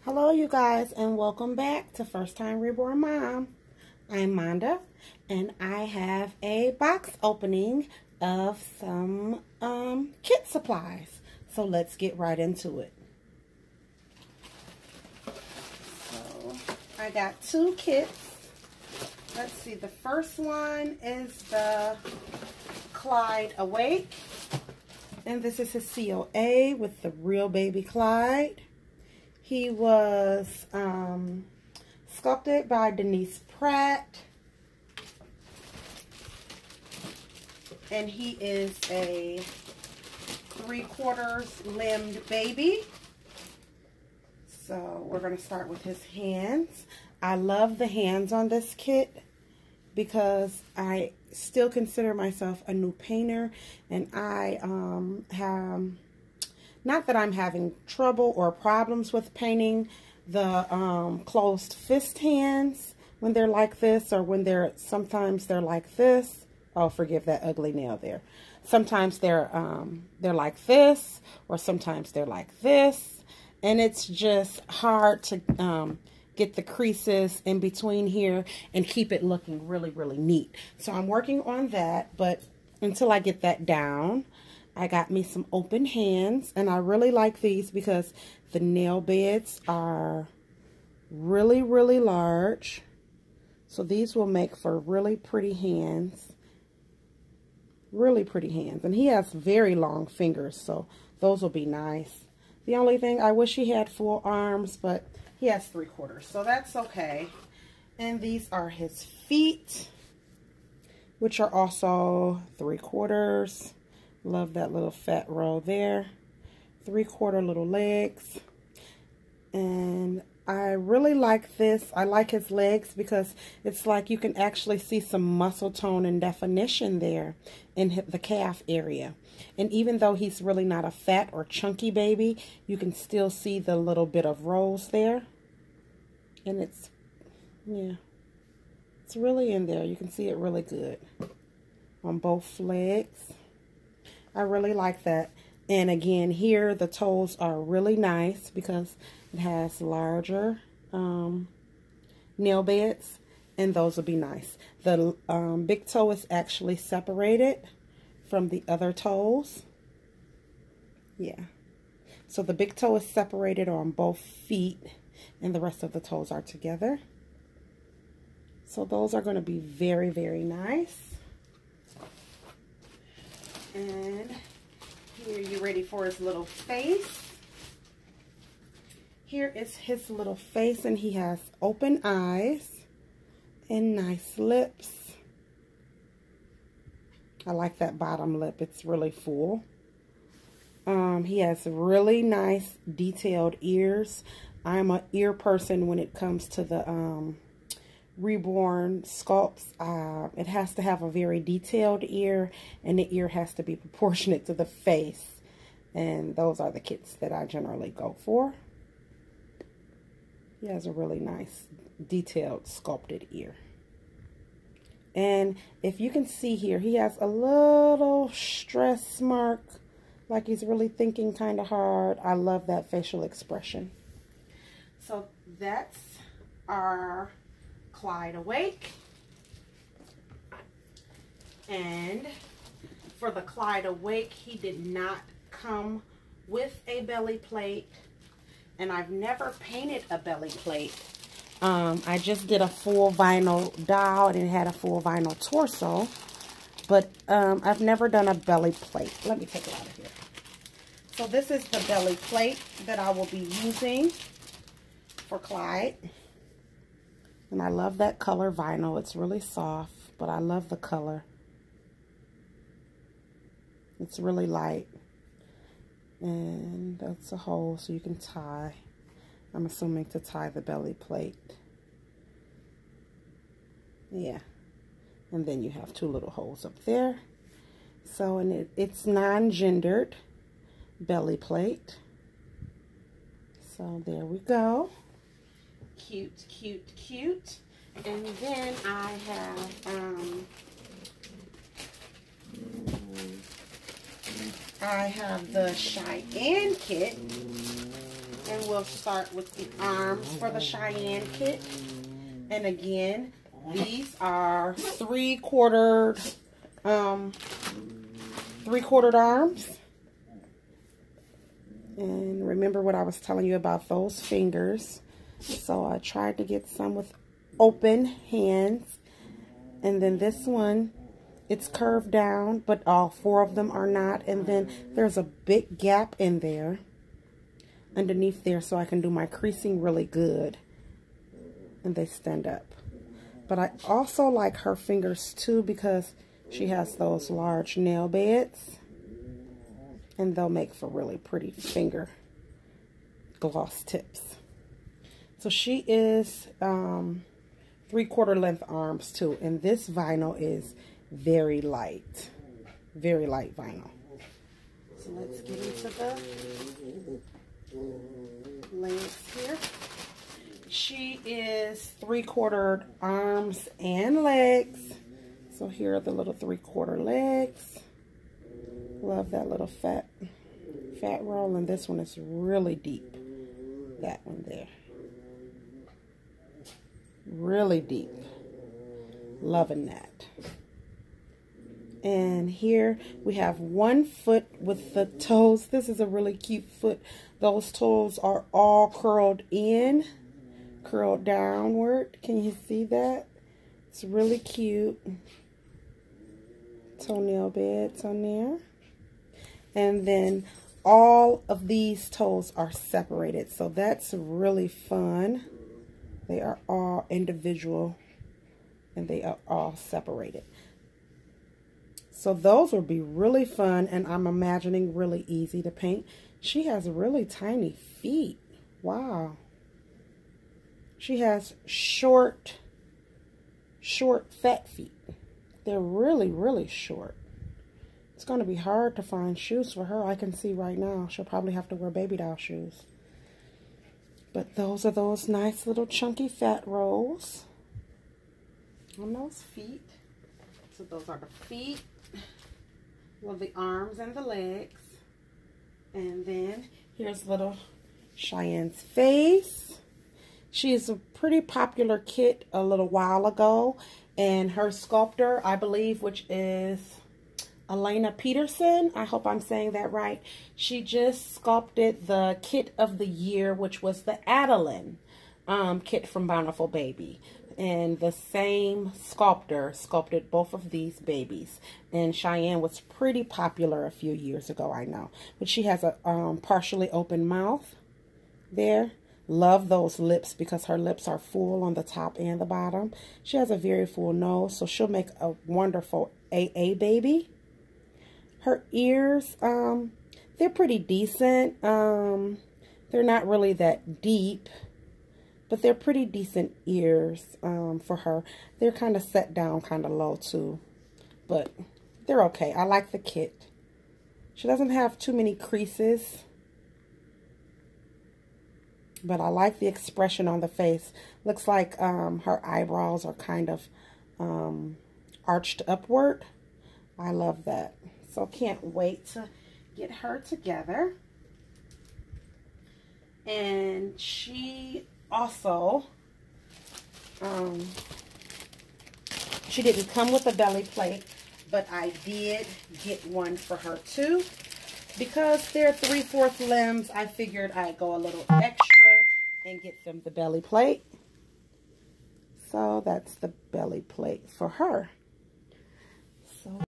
Hello you guys, and welcome back to First Time Reborn Mom. I'm Monda, and I have a box opening of some kit supplies. So let's get right into it. So I got two kits. Let's see, the first one is the Clyde Awake. And this is his COA with the real baby Clyde. He was sculpted by Denise Pratt. And he is a 3/4 limbed baby. So we're going to start with his hands. I love the hands on this kit because I still consider myself a new painter, and I have, not that I'm having trouble or problems with painting the closed fist hands when they're like this, or when sometimes they're like this. Oh, forgive that ugly nail there. Sometimes they're like this, or sometimes they're like this, and it's just hard to get the creases in between here and keep it looking really, really neat. So I'm working on that, but until I get that down, I got me some open hands, and I really like these because the nail beds are really, really large. So these will make for really pretty hands. Really pretty hands. And he has very long fingers, so those will be nice. The only thing, I wish he had full arms, but he has 3/4, so that's okay. And these are his feet, which are also 3/4. Love that little fat row there. 3/4 little legs. And I really like this. I like his legs because it's like you can actually see some muscle tone and definition there in the calf area. And even though he's really not a fat or chunky baby, you can still see the little bit of rolls there. And it's, yeah, it's really in there. You can see it really good on both legs. I really like that. And again, here the toes are really nice because it has larger nail beds, and those will be nice. The big toe is actually separated from the other toes. Yeah. So the big toe is separated on both feet, and the rest of the toes are together. So those are going to be very, very nice. And here, you ready for his little face? Here is his little face, and he has open eyes and nice lips. I like that bottom lip. It's really full. He has really nice detailed ears. I'm an ear person when it comes to the Reborn sculpts. It has to have a very detailed ear, and the ear has to be proportionate to the face. And those are the kits that I generally go for. He has a really nice detailed sculpted ear. And if you can see here, he has a little stress mark, like he's really thinking kind of hard. I love that facial expression. So that's our Clyde Awake. And for the Clyde Awake, he did not come with a belly plate, and I've never painted a belly plate. I just did a full vinyl doll, and it had a full vinyl torso, but I've never done a belly plate. Let me take it out of here. So this is the belly plate that I will be using for Clyde. And I love that color vinyl. It's really soft, but I love the color. It's really light. And that's a hole so you can tie. I'm assuming to tie the belly plate. Yeah. And then you have two little holes up there. So, and it's non-gendered belly plate. So there we go. Cute, cute, cute. And then I have the Cheyenne kit, in will start with the arms for the Cheyenne kit. And again, these are three-quartered arms. And remember what I was telling you about those fingers. So I tried to get some with open hands. And then this one, it's curved down, but all four of them are not. And then there's a big gap in there, underneath there, so I can do my creasing really good. And they stand up. But I also like her fingers too, because she has those large nail beds. And they'll make for really pretty finger gloss tips. So she is 3/4 length arms too. And this vinyl is very light vinyl. So let's get into the legs here. She is 3/4 arms and legs. So here are the little 3/4 legs. Love that little fat roll, and this one is really deep. That one there. Really deep. Loving that. And here we have one foot with the toes. This is a really cute foot. Those toes are all curled in, curled downward. Can you see that? It's really cute. Toenail beds on there. And then all of these toes are separated. So that's really fun. They are all individual and they are all separated. So those will be really fun, and I'm imagining really easy to paint. She has really tiny feet. Wow. She has short, fat feet. They're really short. It's going to be hard to find shoes for her. I can see right now. She'll probably have to wear baby doll shoes. But those are those nice little chunky fat rolls on those feet. So those are the feet. Well, the arms and the legs. And then here's little Cheyenne's face. She is a pretty popular kit a little while ago. And her sculptor, I believe, which is Elena Peterson, I hope I'm saying that right. She just sculpted the kit of the year, which was the Adeline kit from Bounityful Baby. And the same sculptor sculpted both of these babies. And Cheyenne was pretty popular a few years ago, I know. But she has a partially open mouth there. Love those lips because her lips are full on the top and the bottom. She has a very full nose, so she'll make a wonderful AA baby. Her ears, they're pretty decent. They're not really that deep, but they're pretty decent ears for her. They're kind of set down kind of low too, but they're okay. I like the kit. She doesn't have too many creases, but I like the expression on the face. Looks like her eyebrows are kind of arched upward. I love that. So can't wait to get her together. And she also, she didn't come with a belly plate, but I did get one for her too. Because they're 3/4 limbs, I figured I'd go a little extra and get them the belly plate. So that's the belly plate for her. So